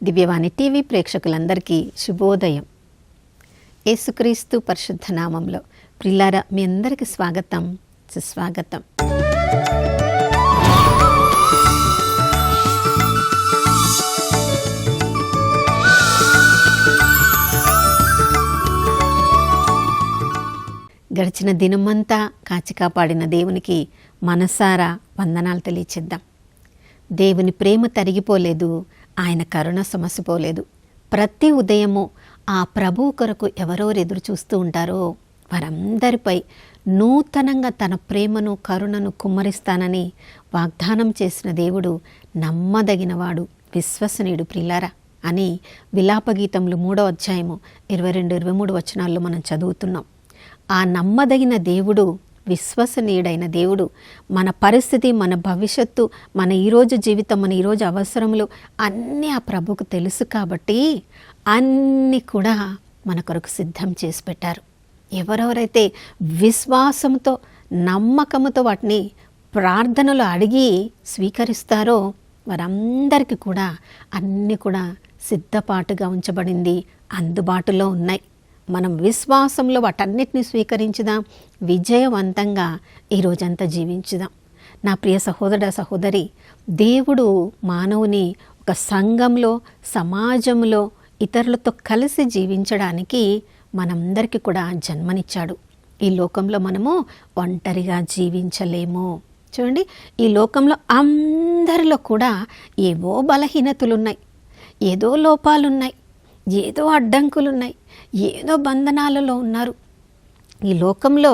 దివ్యవాణి TV ప్రేక్షకులందరికీ శుభోదయం. యేసుక్రీస్తు పరిశుద్ధ నామంలో ప్రియులారా, మీ అందరికీ స్వాగతం, సుస్వాగతం. గడిచిన దినమంతా కాచి కాపాడిన దేవునికి మనసారా వందనాలు తెలియచేద్దాం. దేవుని ప్రేమ తరిగిపోలేదు, ఆయన కరుణ సమసిపోలేదు. ప్రతి ఉదయము ఆ ప్రభువు కొరకు ఎవరెవరు ఎదురు చూస్తూ ఉంటారో వారందరిపై నూతనంగా తన ప్రేమను కరుణను కుమ్మరిస్తానని వాగ్దానం చేసిన దేవుడు నమ్మదగినవాడు, విశ్వసనీయుడు ప్రియులారా అని విలాపగీతములు 3వ అధ్యాయము 22-23 వచనాల్లో మనం చదువుతున్నాం. ఆ నమ్మదగిన దేవుడు, విశ్వసనీయుడైన దేవుడు మన పరిస్థితి, మన భవిష్యత్తు, మన ఈరోజు జీవితం, మన ఈరోజు అవసరములు అన్నీ ఆ ప్రభువుకు తెలుసు కాబట్టి అన్నీ కూడా మన కొరకు సిద్ధం చేసి పెట్టారు. ఎవరెవరైతే విశ్వాసంతో నమ్మకంతో వాటిని ప్రార్థనలు అడిగి స్వీకరిస్తారో వారందరికీ కూడా అన్నీ కూడా సిద్ధపాటుగా ఉంచబడింది, అందుబాటులో ఉన్నాయి. మనం విశ్వాసంలో వాటన్నిటిని స్వీకరించుదాం, విజయవంతంగా ఈరోజంతా జీవించుదాం. నా ప్రియ సహోదర సహోదరి, దేవుడు మానవుని ఒక సంఘంలో, సమాజంలో ఇతరులతో కలిసి జీవించడానికి మనందరికీ కూడా జన్మనిచ్చాడు. ఈ లోకంలో మనము ఒంటరిగా జీవించలేము. చూడండి, ఈ లోకంలో అందరిలో కూడా ఏవో బలహీనతలున్నాయి, ఏదో లోపాలున్నాయి, ఏదో అడ్డంకులున్నాయి, ఏదో బంధనాలలో ఉన్నారు. ఈ లోకంలో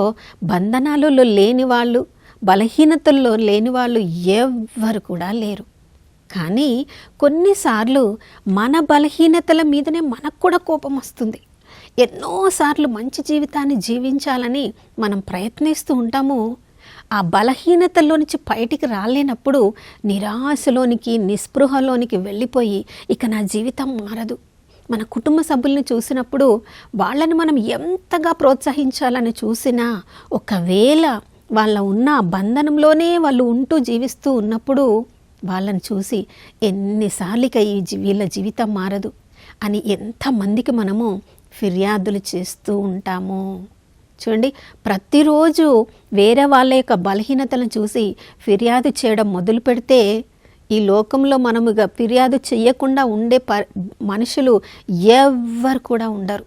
బంధనాలలో లేని వాళ్ళు, బలహీనతల్లో లేని వాళ్ళు ఎవ్వరు కూడా లేరు. కానీ కొన్నిసార్లు మన బలహీనతల మీదనే మనకు కూడా కోపం వస్తుంది. ఎన్నోసార్లు మంచి జీవితాన్ని జీవించాలని మనం ప్రయత్నిస్తూ ఉంటాము. ఆ బలహీనతల్లో నుంచి బయటికి రాలేనప్పుడు నిరాశలోనికి, నిస్పృహలోనికి వెళ్ళిపోయి ఇక నా జీవితం మారదు. మన కుటుంబ సభ్యుల్ని చూసినప్పుడు వాళ్ళని మనం ఎంతగా ప్రోత్సహించాలని చూసినా ఒకవేళ వాళ్ళ ఉన్న బంధనంలోనే వాళ్ళు ఉంటూ జీవిస్తూ ఉన్నప్పుడు వాళ్ళని చూసి ఎన్నిసార్లు ఇక వీళ్ళ జీవితం మారదు అని ఎంతమందికి మనము ఫిర్యాదులు చేస్తూ ఉంటాము. చూడండి, ప్రతిరోజు వేరే వాళ్ళ యొక్క బలహీనతలను చూసి ఫిర్యాదు చేయడం మొదలు పెడితే ఈ లోకంలో మనము ఫిర్యాదు చేయకుండా ఉండే మనుషులు ఎవ్వరు కూడా ఉండరు.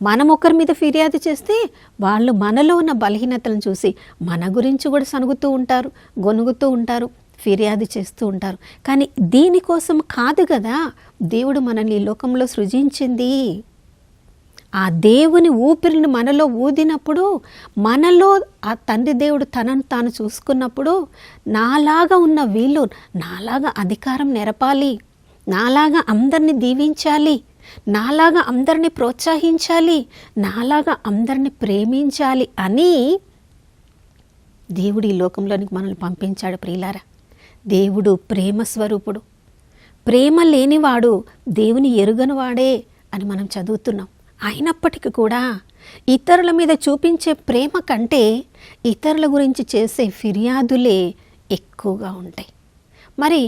మనం ఒకరి మీద ఫిర్యాదు చేస్తే వాళ్ళు మనలో ఉన్న బలహీనతలను చూసి మన గురించి కూడా సనుగుతూ ఉంటారు, గొనుగుతూ ఉంటారు, ఫిర్యాదు చేస్తూ ఉంటారు. కానీ దీనికోసం కాదు కదా దేవుడు మనల్ని ఈ లోకంలో సృజించింది. ఆ దేవుని ఊపిరిని మనలో ఊదినప్పుడు, మనలో ఆ తండ్రి దేవుడు తనను తాను చూసుకున్నప్పుడు నాలాగా ఉన్న వీళ్ళు నాలాగా అధికారం నెరపాలి, నాలాగా అందరినీ దీవించాలి, నాలాగా అందరినీ ప్రోత్సహించాలి, నాలాగా అందరినీ ప్రేమించాలి అని దేవుడు ఈ లోకంలోనికి మనల్ని పంపించాడు. ప్రియులారా, దేవుడు ప్రేమ స్వరూపుడు. ప్రేమ లేనివాడు దేవుని ఎరుగనివాడే అని మనం చదువుతున్నాం. అయినప్పటికీ కూడా ఇతరుల మీద చూపించే ప్రేమ కంటే ఇతరుల గురించి చేసే ఫిర్యాదులే ఎక్కువగా ఉంటాయి. మరి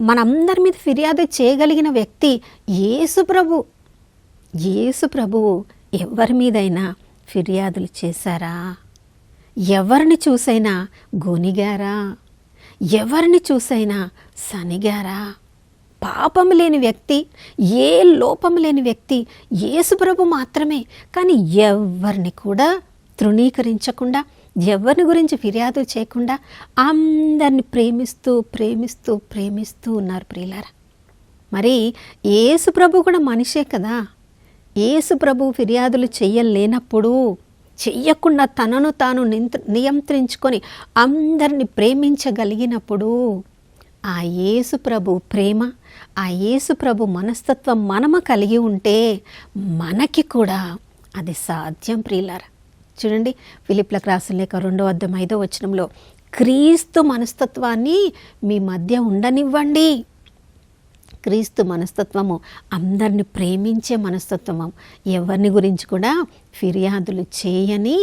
మనందరి మీద ఫిర్యాదు చేయగలిగిన వ్యక్తి యేసు ప్రభు. యేసు ప్రభువు ఎవరి మీదైనా ఫిర్యాదులు చేశారా? ఎవరిని చూసైనా గొనిగారా? ఎవరిని చూసైనా సనిగారా? పాపం లేని వ్యక్తి, ఏ లోపం లేని వ్యక్తి యేసుప్రభు మాత్రమే. కానీ ఎవరిని కూడా తృణీకరించకుండా, ఎవరిని గురించి ఫిర్యాదు చేయకుండా అందరిని ప్రేమిస్తూ ప్రేమిస్తూ ప్రేమిస్తూ ఉన్నారు ప్రియులారా. మరి యేసుప్రభు కూడా మనిషే కదా. యేసుప్రభు ఫిర్యాదులు చెయ్యలేనప్పుడు, చెయ్యకుండా తనను తాను నియంత్రించుకొని అందరిని ప్రేమించగలిగినప్పుడు ఆ యేసు ప్రభు ప్రేమ, ఆ యేసు ప్రభు మనస్తత్వం మనము కలిగి ఉంటే మనకి కూడా అది సాధ్యం ప్రియులారా. చూడండి, ఫిలిప్పీలకు రాసిన లేఖ 2వ అధ్యాయం 5వ వచనంలో క్రీస్తు మనస్తత్వాన్ని మీ మధ్య ఉండనివ్వండి. క్రీస్తు మనస్తత్వము అందరిని ప్రేమించే మనస్తత్వము, ఎవరిని గురించి కూడా ఫిర్యాదులు చేయని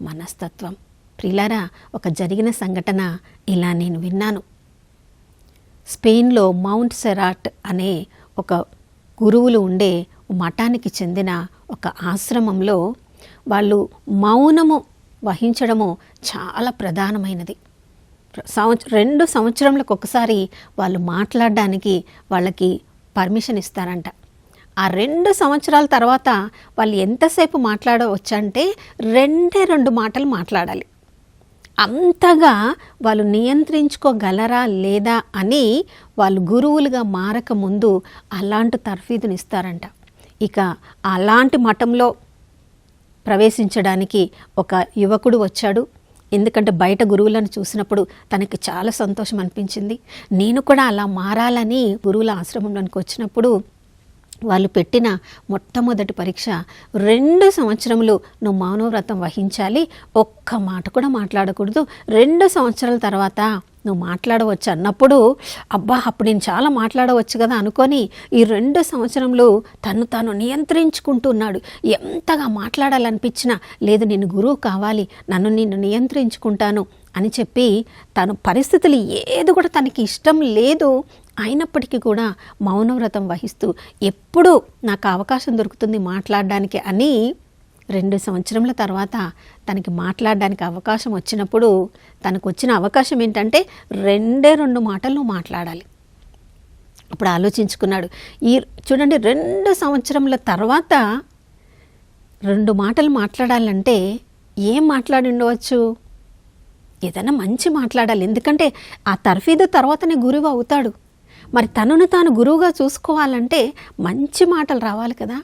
మనస్తత్వం. ప్రియులారా, ఒక జరిగిన సంఘటన ఇలా నేను విన్నాను. స్పెయిన్లో మౌంట్ సెరాట్ అనే ఒక గురువులు ఉండే మఠానికి చెందిన ఒక ఆశ్రమంలో వాళ్ళు మౌనము వహించడము చాలా ప్రధానమైనది. 2 సంవత్సరములకు ఒకసారి వాళ్ళు మాట్లాడడానికి వాళ్ళకి పర్మిషన్ ఇస్తారంట. ఆ 2 సంవత్సరాల తర్వాత వాళ్ళు ఎంతసేపు మాట్లాడవచ్చంటే 2 మాటలు మాట్లాడాలి. అంతగా వాళ్ళు నియంత్రించుకోగలరా లేదా అని వాళ్ళు గురువులుగా మారకముందు అలాంటి తర్ఫీదునిస్తారంట. ఇక అలాంటి మఠంలో ప్రవేశించడానికి ఒక యువకుడు వచ్చాడు. ఎందుకంటే బయట గురువులను చూసినప్పుడు తనకి చాలా సంతోషం అనిపించింది. నేను కూడా అలా మారాలని గురువుల ఆశ్రమంలోనికి వచ్చినప్పుడు వాళ్ళు పెట్టిన మొట్టమొదటి పరీక్ష 2 సంవత్సరములు నువ్వు మౌనవ్రతం వహించాలి, ఒక్క మాట కూడా మాట్లాడకూడదు, 2 సంవత్సరాల తర్వాత నువ్వు మాట్లాడవచ్చు అన్నప్పుడు అప్పుడు నేను చాలా మాట్లాడవచ్చు కదా అనుకొని ఈ 2 సంవత్సరములు తాను నియంత్రించుకుంటున్నాడు. ఎంతగా మాట్లాడాలనిపించినా లేదు, నేను గురువు కావాలి, నిన్ను నియంత్రించుకుంటాను అని చెప్పి తను పరిస్థితులు ఏది కూడా తనకి ఇష్టం లేదు అయినప్పటికీ కూడా మౌనవ్రతం వహిస్తూ ఎప్పుడు నాకు అవకాశం దొరుకుతుంది మాట్లాడడానికి అని 2 సంవత్సరముల తర్వాత తనకి మాట్లాడడానికి అవకాశం వచ్చినప్పుడు తనకు వచ్చిన అవకాశం ఏంటంటే 2 మాటలు మాట్లాడాలి. అప్పుడు ఆలోచించుకున్నాడు. చూడండి 2 సంవత్సరముల తర్వాత 2 మాటలు మాట్లాడాలంటే ఏం మాట్లాడి ఉండవచ్చు? ఏదైనా మంచి మాట్లాడాలి. ఎందుకంటే ఆ తర్ఫీదు తర్వాతనే గురువు అవుతాడు. మరి తనను తాను గురువుగా చూసుకోవాలంటే మంచి మాటలు రావాలి కదా.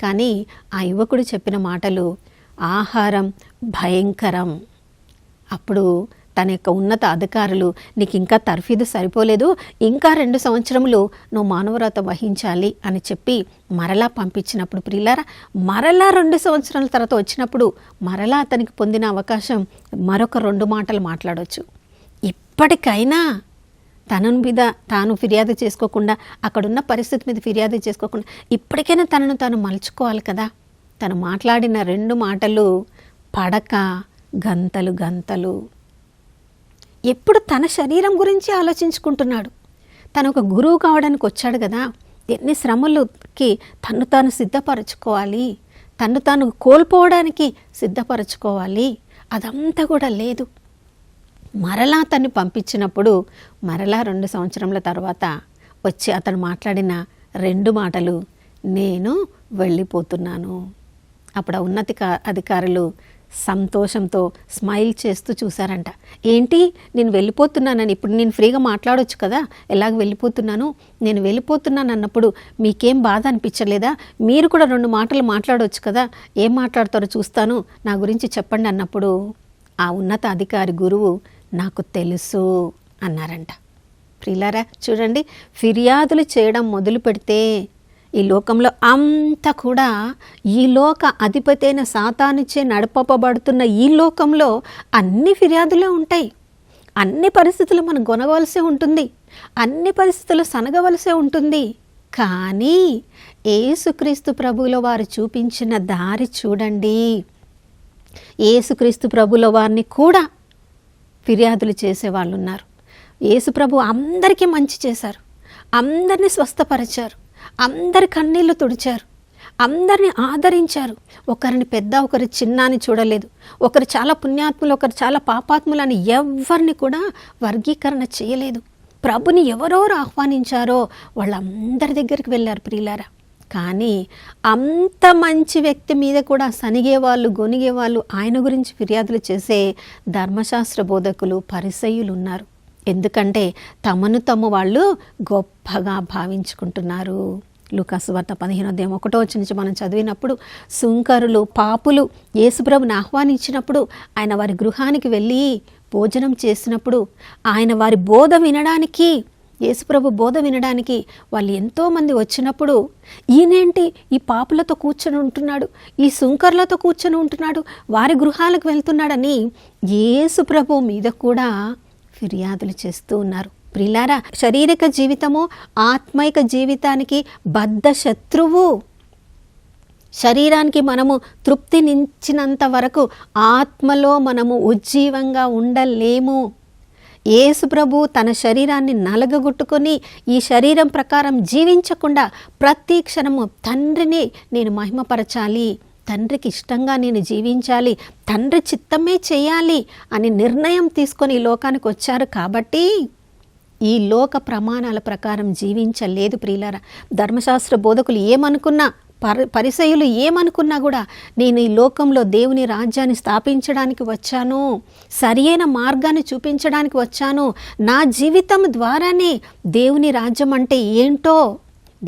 కానీ ఆ యువకుడు చెప్పిన మాటలు ఆహారం భయంకరం. అప్పుడు తన యొక్క ఉన్నత అధికారులు నీకు ఇంకా తర్ఫీదు సరిపోలేదు, ఇంకా 2 సంవత్సరములు నువ్వు మౌనవ్రతం వహించాలి అని చెప్పి మరలా పంపించినప్పుడు ప్రియులారా, మరలా 2 సంవత్సరాల తర్వాత వచ్చినప్పుడు మరలా అతనికి పొందిన అవకాశం మరొక 2 మాటలు మాట్లాడవచ్చు. ఇప్పటికైనా తన మీద తాను ఫిర్యాదు చేసుకోకుండా, అక్కడున్న పరిస్థితి మీద ఫిర్యాదు చేసుకోకుండా ఇప్పటికైనా తనను తాను మలుచుకోవాలి కదా. తను మాట్లాడిన 2 మాటలు పడక గంతలు గంతలు. ఎప్పుడు తన శరీరం గురించి ఆలోచించుకుంటున్నాడు. తను ఒక గురువు కావడానికి వచ్చాడు కదా, ఎన్ని శ్రమలకి తను తాను సిద్ధపరచుకోవాలి, తను తాను కోల్పోవడానికి సిద్ధపరచుకోవాలి, అదంతా కూడా లేదు. మరలా అతన్ని పంపించినప్పుడు మరలా 2 సంవత్సరముల తర్వాత వచ్చి అతను మాట్లాడిన 2 మాటలు నేను వెళ్ళిపోతున్నాను. అప్పుడు ఉన్నత అధికారులు సంతోషంతో స్మైల్ చేస్తూ చూశారంట. ఏంటి నేను వెళ్ళిపోతున్నానని, ఇప్పుడు నేను ఫ్రీగా మాట్లాడవచ్చు కదా, ఎలాగ వెళ్ళిపోతున్నాను, నేను వెళ్ళిపోతున్నాను అన్నప్పుడు మీకేం బాధ అనిపించలేదా? మీరు కూడా 2 మాటలు మాట్లాడవచ్చు కదా, ఏం మాట్లాడతారో చూస్తాను, నా గురించి చెప్పండి అన్నప్పుడు ఆ ఉన్నత అధికారి గురువు నాకు తెలుసు అన్నారంట. ప్రియులారా చూడండి, ఫిర్యాదులు చేయడం మొదలు పెడితే ఈ లోకంలో అంతా కూడా ఈ లోక అధిపతి అయిన సాతానుచే నడపబడుతున్న ఈ లోకంలో అన్ని ఫిర్యాదులే ఉంటాయి. అన్ని పరిస్థితులు మనం కొనవలసే ఉంటుంది, అన్ని పరిస్థితులు సనగవలసే ఉంటుంది. కానీ యేసుక్రీస్తు ప్రభువుల వారు చూపించిన దారి చూడండి. యేసుక్రీస్తు ప్రభువుల వారిని కూడా ఫిర్యాదులు చేసేవాళ్ళు ఉన్నారు. యేసు ప్రభు అందరికీ మంచి చేశారు, అందరినీ స్వస్థపరిచారు, అందరి కన్నీళ్లు తుడిచారు, అందరినీ ఆదరించారు. ఒకరిని పెద్ద ఒకరి చిన్న అని చూడలేదు. ఒకరు చాలా పుణ్యాత్ములు, ఒకరు చాలా పాపాత్ములు అని ఎవరిని కూడా వర్గీకరణ చేయలేదు. ప్రభుని ఎవరెవరు ఆహ్వానించారో వాళ్ళందరి దగ్గరికి వెళ్ళారు ప్రియులారా. కానీ అంత మంచి వ్యక్తి మీద కూడా సనిగేవాళ్ళు, గొనిగేవాళ్ళు, ఆయన గురించి ఫిర్యాదులు చేసే ధర్మశాస్త్ర బోధకులు, పరిసయ్యులు ఉన్నారు. ఎందుకంటే తమను వాళ్ళు గొప్పగా భావించుకుంటున్నారు. లూకాసు వార్త 15:1 నుంచి మనం చదివినప్పుడు సుంకరులు, పాపులు యేసుప్రభుని ఆహ్వానించినప్పుడు ఆయన వారి గృహానికి వెళ్ళి భోజనం చేసినప్పుడు ఆయన వారి బోధ వినడానికి, యేసుప్రభు బోధ వినడానికి వాళ్ళు ఎంతోమంది వచ్చినప్పుడు ఈయనేంటి ఈ పాపులతో కూర్చొని ఉంటున్నాడు, ఈ సుంకర్లతో కూర్చొని ఉంటున్నాడు, వారి గృహాలకు వెళ్తున్నాడని యేసుప్రభు మీద కూడా ఫిర్యాదులు చేస్తూ ఉన్నారు. ప్రియులారా, శారీరక జీవితము ఆత్మైక జీవితానికి బద్ధ శత్రువు. శరీరానికి మనము తృప్తినిచ్చినంత వరకు ఆత్మలో మనము ఉజ్జీవంగా ఉండలేము. యేసు ప్రభు తన శరీరాన్ని నలగగొట్టుకొని ఈ శరీరం ప్రకారం జీవించకుండా ప్రతి క్షణము తండ్రిని నేను మహిమపరచాలి, తండ్రికి ఇష్టంగా నేను జీవించాలి, తండ్రి చిత్తమే చేయాలి అని నిర్ణయం తీసుకొని ఈ లోకానికి వచ్చారు. కాబట్టి ఈ లోక ప్రమాణాల ప్రకారం జీవించలేదు ప్రియులారా. ధర్మశాస్త్ర బోధకులు ఏమనుకున్నా, పరిసయ్యులు ఏమనుకున్నా కూడా నేను ఈ లోకంలో దేవుని రాజ్యాన్ని స్థాపించడానికి వచ్చాను, సరియైన మార్గాన్ని చూపించడానికి వచ్చాను, నా జీవితం ద్వారానే దేవుని రాజ్యం అంటే ఏంటో,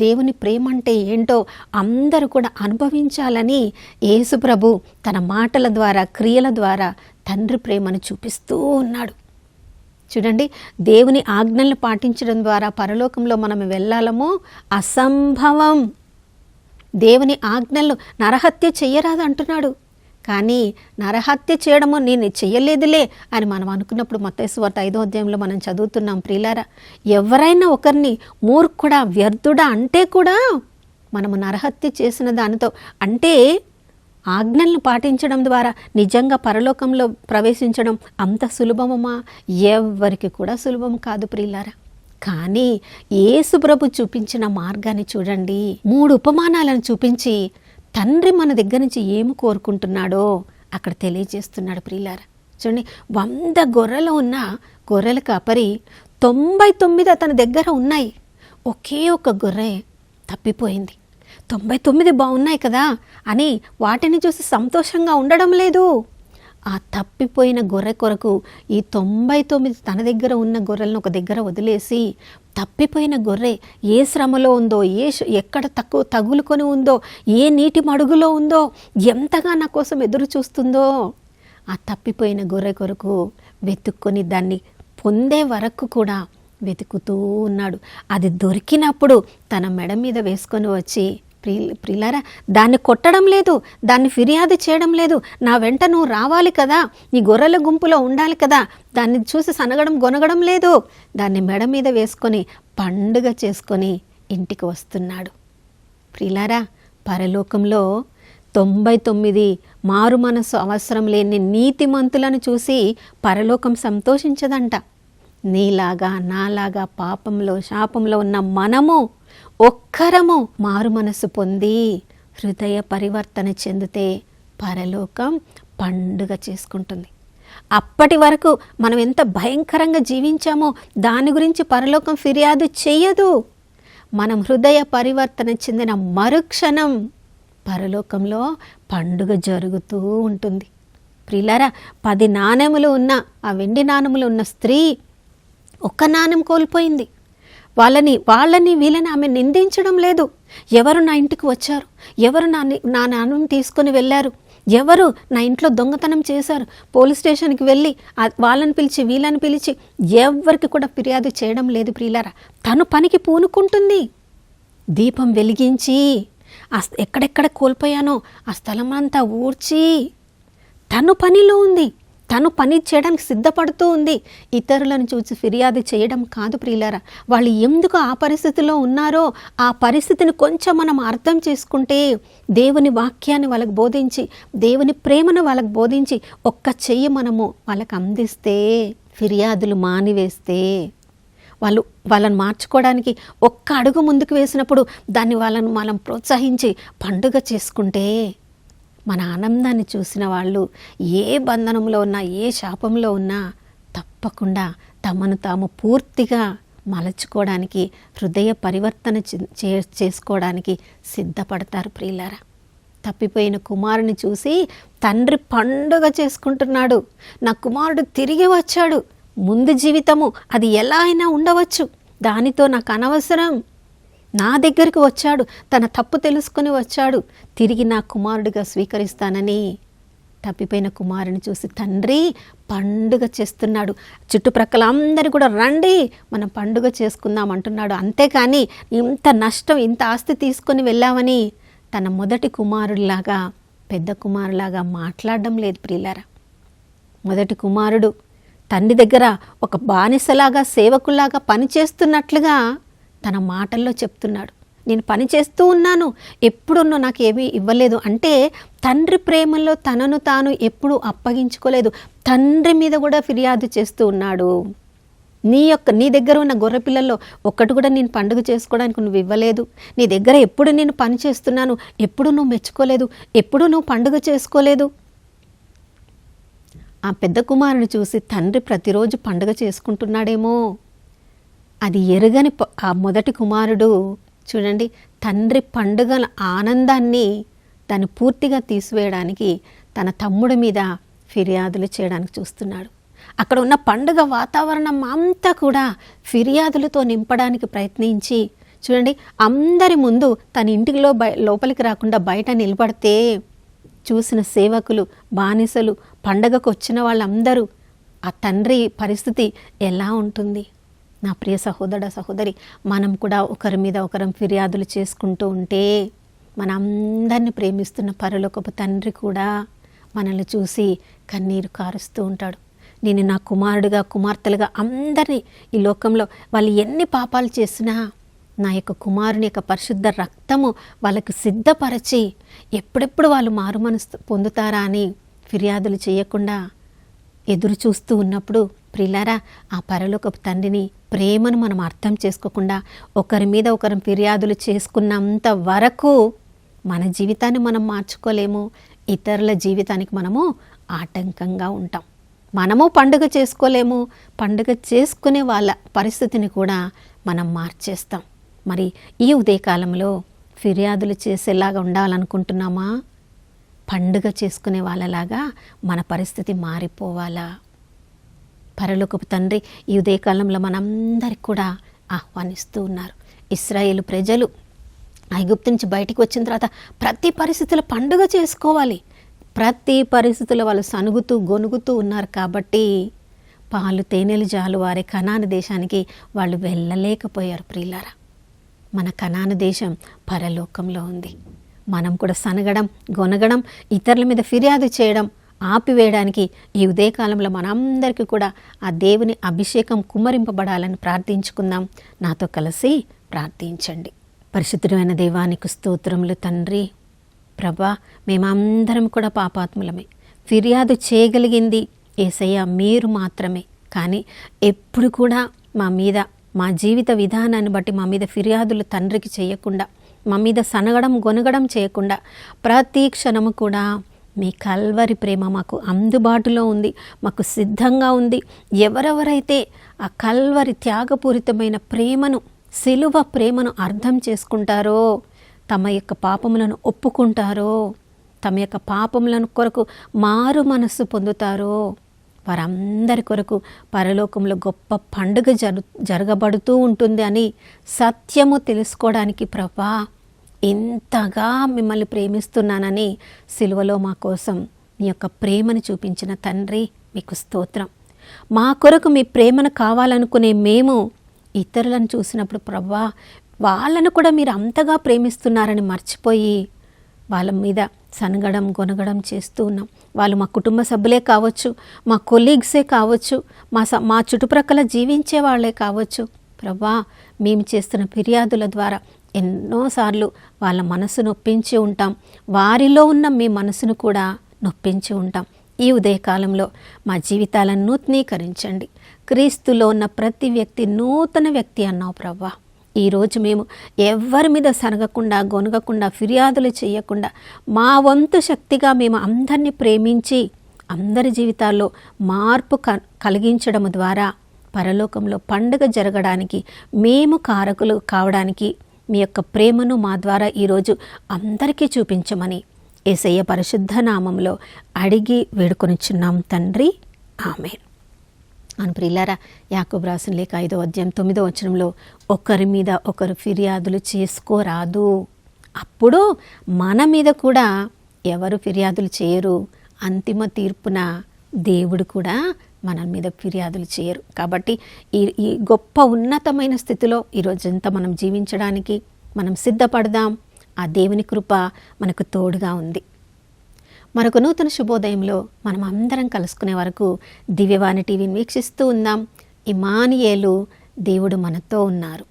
దేవుని ప్రేమ అంటే ఏంటో అందరూ కూడా అనుభవించాలని యేసు ప్రభు తన మాటల ద్వారా, క్రియల ద్వారా తండ్రి ప్రేమను చూపిస్తూ ఉన్నాడు. చూడండి, దేవుని ఆజ్ఞలను పాటించడం ద్వారా పరలోకంలో మనం వెళ్ళాలమో అసంభవం. దేవుని ఆజ్ఞలు నరహత్య చెయ్యరాదు అంటున్నాడు. కానీ నరహత్య చేయడము నేను చెయ్యలేదులే అని మనం అనుకున్నప్పుడు మత్తయి సువార్త 5వ అధ్యాయంలో మనం చదువుతున్నాం ప్రియులారా. ఎవరైనా ఒకరిని మూర్ఖుడా, వ్యర్థుడా అంటే కూడా మనము నరహత్య చేసిన దానితో, అంటే ఆజ్ఞలను పాటించడం ద్వారా నిజంగా పరలోకంలో ప్రవేశించడం అంత సులభమా? ఎవ్వరికి కూడా సులభం కాదు ప్రియులారా. కానీ యేసు ప్రభు చూపించిన మార్గాన్ని చూడండి. 3 ఉపమానాలను చూపించి తండ్రి మన దగ్గర నుంచి ఏమి కోరుకుంటున్నాడో అక్కడ తెలియజేస్తున్నాడు ప్రియులారా. చూడండి, 100 గొర్రెలు ఉన్న గొర్రెల కాపరి 99 అతని దగ్గర ఉన్నాయి. ఒకే ఒక గొర్రె తప్పిపోయింది. 99 బాగున్నాయి కదా అని వాటిని చూసి సంతోషంగా ఉండడం లేదు. ఆ తప్పిపోయిన గొర్రె కొరకు ఈ 99 తన దగ్గర ఉన్న గొర్రెలను ఒక దగ్గర వదిలేసి, తప్పిపోయిన గొర్రె ఏ శ్రమలో ఉందో, ఎక్కడ తగులుకొని ఉందో, ఏ నీటి మడుగులో ఉందో, ఎంతగా నా కోసం ఎదురు చూస్తుందో, ఆ తప్పిపోయిన గొర్రె కొరకు వెతుక్కొని దాన్ని పొందే వరకు కూడా వెతుకుతూ ఉన్నాడు. అది దొరికినప్పుడు తన మెడ మీద వేసుకొని వచ్చి, ప్రియులారా, దాన్ని కొట్టడం లేదు, దాన్ని ఫిర్యాదు చేయడం లేదు. నా వెంట నువ్వు రావాలి కదా, నీ గొర్రెల గుంపులో ఉండాలి కదా, దాన్ని చూసి సనగడం గొనగడం లేదు. దాన్ని మెడ మీద వేసుకొని పండుగ చేసుకొని ఇంటికి వస్తున్నాడు. ప్రియులారా, పరలోకంలో 99 మారు మనసు అవసరం లేని నీతిమంతులను చూసి పరలోకం సంతోషించదంట. నీలాగా నాలాగా పాపంలో శాపంలో ఉన్న మనము ఒక్కరము మారు మనసు పొంది హృదయ పరివర్తన చెందితే పరలోకం పండుగ చేసుకుంటుంది. అప్పటి వరకు మనం ఎంత భయంకరంగా జీవించామో దాని గురించి పరలోకం ఫిర్యాదు చెయ్యదు. మనం హృదయ పరివర్తన చెందిన మరుక్షణం పరలోకంలో పండుగ జరుగుతూ ఉంటుంది. ప్రియులారా, 10 నాణెములు ఉన్న ఆ వెండి నాణెములు ఉన్న స్త్రీ 1 నాణెం కోల్పోయింది. వాళ్ళని వీళ్ళని ఆమె నిందించడం లేదు. ఎవరు నా ఇంటికి వచ్చారు, ఎవరు నా నాన్నను తీసుకొని వెళ్ళారు, ఎవరు నా ఇంట్లో దొంగతనం చేశారు, పోలీస్ స్టేషన్కి వెళ్ళి వాళ్ళని పిలిచి వీళ్ళని పిలిచి ఎవరికి కూడా ఫిర్యాదు చేయడం లేదు ప్రియులారా. తను పనికి పూనుకుంటుంది. దీపం వెలిగించి ఎక్కడెక్కడ కోల్పోయానో ఆ స్థలం అంతా ఊడ్చి తను పనిలో ఉంది, తను పని చేయడానికి సిద్ధపడుతూ ఉంది. ఇతరులను చూసి ఫిర్యాదు చేయడం కాదు ప్రియులారా. వాళ్ళు ఎందుకు ఆ పరిస్థితిలో ఉన్నారో ఆ పరిస్థితిని కొంచెం మనం అర్థం చేసుకుంటే, దేవుని వాక్యాన్ని వాళ్ళకు బోధించి, దేవుని ప్రేమను వాళ్ళకు బోధించి, ఒక్క చెయ్యి మనము వాళ్ళకు అందిస్తే, ఫిర్యాదులు మానివేస్తే, వాళ్ళని మార్చుకోవడానికి ఒక్క అడుగు ముందుకు వేసినప్పుడు దాన్ని మనం ప్రోత్సహించి పండుగ చేసుకుంటే, మన ఆనందాన్ని చూసిన వాళ్ళు ఏ బంధనంలో ఉన్నా, ఏ శాపంలో ఉన్నా తప్పకుండా తమను తాము పూర్తిగా మలచుకోవడానికి, హృదయ పరివర్తన చేసుకోవడానికి సిద్ధపడతారు ప్రియులారా. తప్పిపోయిన కుమారుని చూసి తండ్రి పండుగ చేసుకుంటున్నాడు. నా కుమారుడు తిరిగి వచ్చాడు. ముందు జీవితము అది ఎలా అయినా ఉండవచ్చు, దానితో నాకు అనవసరం. నా దగ్గరికి వచ్చాడు, తన తప్పు తెలుసుకొని వచ్చాడు, తిరిగి నా కుమారుడిగా స్వీకరిస్తానని తప్పిపోయిన కుమారుని చూసి తండ్రి పండుగ చేస్తున్నాడు. చుట్టుప్రక్కల అందరూ కూడా రండి మనం పండుగ చేసుకుందాం అంటున్నాడు. అంతేకాని ఇంత నష్టం, ఇంత ఆస్తి తీసుకొని వెళ్ళామని తన మొదటి కుమారుడిలాగా, పెద్ద కుమారులాగా మాట్లాడడం లేదు ప్రియులారా. మొదటి కుమారుడు తండ్రి దగ్గర ఒక బానిసలాగా, సేవకులాగా పనిచేస్తున్నట్లుగా తన మాటల్లో చెప్తున్నాడు. నేను పని చేస్తూ ఉన్నాను, ఎప్పుడున్నో నాకు ఏమీ ఇవ్వలేదు అంటే తండ్రి ప్రేమలో తనను తాను ఎప్పుడూ అప్పగించుకోలేదు. తండ్రి మీద కూడా ఫిర్యాదు చేస్తూ ఉన్నాడు. నీ దగ్గర ఉన్న గొర్రె పిల్లల్లో ఒక్కటి కూడా నేను పండుగ చేసుకోవడానికి నువ్వు ఇవ్వలేదు. నీ దగ్గర ఎప్పుడు నేను పని చేస్తున్నాను, ఎప్పుడు నువ్వు మెచ్చుకోలేదు, ఎప్పుడు నువ్వు పండుగ చేసుకోలేదు. ఆ పెద్ద కుమారుని చూసి తండ్రి ప్రతిరోజు పండుగ చేసుకుంటున్నాడేమో. అది ఎరుగని ఆ మొదటి కుమారుడు చూడండి, తండ్రి పండుగల ఆనందాన్ని దాన్ని పూర్తిగా తీసివేయడానికి తన తమ్ముడి మీద ఫిర్యాదులు చేయడానికి చూస్తున్నాడు. అక్కడ ఉన్న పండుగ వాతావరణం అంతా కూడా ఫిర్యాదులతో నింపడానికి ప్రయత్నించి చూడండి, అందరి ముందు తన ఇంటిలో లోపలికి రాకుండా బయట నిలబడితే చూసిన సేవకులు, బానిసలు, పండగకు వచ్చిన వాళ్ళందరూ ఆ తండ్రి పరిస్థితి ఎలా ఉంటుంది? నా ప్రియ సహోదర సహోదరి, మనం కూడా ఒకరి మీద ఒకరం ఫిర్యాదులు చేసుకుంటూ ఉంటే మన అందరినీ ప్రేమిస్తున్న పరలోకపు తండ్రి కూడా మనల్ని చూసి కన్నీరు కారుస్తూ ఉంటాడు. నేను నా కుమారుడిగా కుమార్తెలుగా అందరినీ ఈ లోకంలో వాళ్ళు ఎన్ని పాపాలు చేసినా నా యొక్క కుమారుని యొక్క పరిశుద్ధ రక్తము వాళ్ళకు సిద్ధపరచి ఎప్పుడెప్పుడు వాళ్ళు మారు మనసు పొందుతారా అని ఫిర్యాదులు చేయకుండా ఎదురు చూస్తూ ఉన్నప్పుడు ప్రియులారా, ఆ పరలోకపు తండ్రిని ప్రేమను మనం అర్థం చేసుకోకుండా ఒకరి మీద ఒకరం ఫిర్యాదులు చేసుకున్నంత వరకు మన జీవితాన్ని మనం మార్చుకోలేము, ఇతరుల జీవితానికి మనము ఆటంకంగా ఉంటాం. మనము పండుగ చేసుకోలేము, పండుగ చేసుకునే వాళ్ళ పరిస్థితిని కూడా మనం మార్చేస్తాం. మరి ఈ ఉదయకాలంలో ఫిర్యాదులు చేసేలాగా ఉండాలనుకుంటున్నామా? పండుగ చేసుకునే వాళ్ళలాగా మన పరిస్థితి మారిపోవాలా? పరలోకపు తండ్రి ఈ ఉదయకాలంలో మనందరికి కూడా ఆహ్వానిస్తూ ఉన్నారు. ఇశ్రాయేలు ప్రజలు ఐగుప్తు నుంచి బయటికి వచ్చిన తర్వాత ప్రతి పరిస్థితుల్లో పండుగ చేసుకోవాలి. ప్రతి పరిస్థితుల్లో వాళ్ళు సనుగుతూ గొనుగుతూ ఉన్నారు కాబట్టి పాలు తేనెలు జాలు వారే కనాను దేశానికి వాళ్ళు వెళ్ళలేకపోయారు. ప్రియులారా, మన కనాను దేశం పరలోకంలో ఉంది. మనం కూడా సనగడం, గొనగడం, ఇతరుల మీద ఫిర్యాదు చేయడం ఆపివేయడానికి ఈ ఉదయకాలంలో మనందరికీ కూడా ఆ దేవుని అభిషేకం కుమ్మరింపబడాలని ప్రార్థించుకుందాం. నాతో కలిసి ప్రార్థించండి. పరిశుద్ధమైన దేవానికి స్తోత్రములు తండ్రి. ప్రభా, మేమందరం కూడా పాపాత్ములమే. ఫిర్యాదు చేయగలిగింది యేసయ్య మీరు మాత్రమే. కానీ ఎప్పుడు కూడా మా జీవిత విధానాన్ని బట్టి మా మీద ఫిర్యాదులు తండ్రికి చేయకుండా, మా మీద సనగడం గొనగడం చేయకుండా ప్రతి క్షణము కూడా మీ కల్వరి ప్రేమ మాకు అందుబాటులో ఉంది, మాకు సిద్ధంగా ఉంది. ఎవరెవరైతే ఆ కల్వరి త్యాగపూరితమైన ప్రేమను, సిలువ ప్రేమను అర్థం చేసుకుంటారో, తమ యొక్క పాపములను ఒప్పుకుంటారో, తమ యొక్క పాపములను కొరకు మారు మనస్సు పొందుతారో వారందరి కొరకు పరలోకంలో గొప్ప పండుగ జరగబడుతూ ఉంటుంది అని సత్యము తెలుసుకోవడానికి ప్రభా, ఇంతగా మిమ్మల్ని ప్రేమిస్తున్నానని సిలువలో మా కోసం మీ యొక్క ప్రేమను చూపించిన తండ్రి మీకు స్తోత్రం. మా కొరకు మీ ప్రేమను కావాలనుకునే మేము ఇతరులను చూసినప్పుడు ప్రభా, వాళ్ళను కూడా మీరు అంతగా ప్రేమిస్తున్నారని మర్చిపోయి వాళ్ళ మీద సనగడం గొనగడం చేస్తూ ఉన్నాం. వాళ్ళు మా కుటుంబ సభ్యులే కావచ్చు, మా కొలీగ్సే కావచ్చు, మా చుట్టుప్రక్కల జీవించే వాళ్ళే కావచ్చు. ప్రభా, మేము చేస్తున్న ఫిర్యాదుల ద్వారా ఎన్నోసార్లు వాళ్ళ మనసు నొప్పించి ఉంటాం. వారిలో ఉన్న మీ మనసును కూడా నొప్పించి ఉంటాం. ఈ ఉదయకాలంలో మా జీవితాలను నూతనీకరించండి. క్రీస్తులో ఉన్న ప్రతి వ్యక్తి నూతన వ్యక్తి అన్నావు ప్రభా. ఈరోజు మేము ఎవరి మీద సనగకుండా గొనగకుండా ఫిర్యాదులు చేయకుండా మా వంతు శక్తిగా మేము అందరినీ ప్రేమించి అందరి జీవితాల్లో మార్పు కలిగించడం ద్వారా పరలోకంలో పండుగ జరగడానికి మేము కారకులు కావడానికి మీ యొక్క ప్రేమను మా ద్వారా ఈరోజు అందరికీ చూపించమని యేసయ్య పరిశుద్ధ నామంలో అడిగి వేడుకొనిచున్నాం తండ్రి, ఆమేన్. అని ప్రియులారా, యాకోబు రాసిన లేఖ 5వ అధ్యాయం 9వ వచనంలో ఒకరి మీద ఒకరు ఫిర్యాదులు చేసుకోరాదు, అప్పుడు మన మీద కూడా ఎవరు ఫిర్యాదులు చేయరు, అంతిమ తీర్పున దేవుడు కూడా మన మీద ఫిర్యాదులు చేయరు. కాబట్టి ఈ గొప్ప ఉన్నతమైన స్థితిలో ఈరోజంతా మనం జీవించడానికి మనం సిద్ధపడదాం. ఆ దేవుని కృప మనకు తోడుగా ఉంది. మరొక నూతన శుభోదయంలో మనం అందరం కలుసుకునే వరకు దివ్యవాణి టీవీని వీక్షిస్తూ ఉందాం. ఇమ్మానుయేలు, దేవుడు మనతో ఉన్నారు.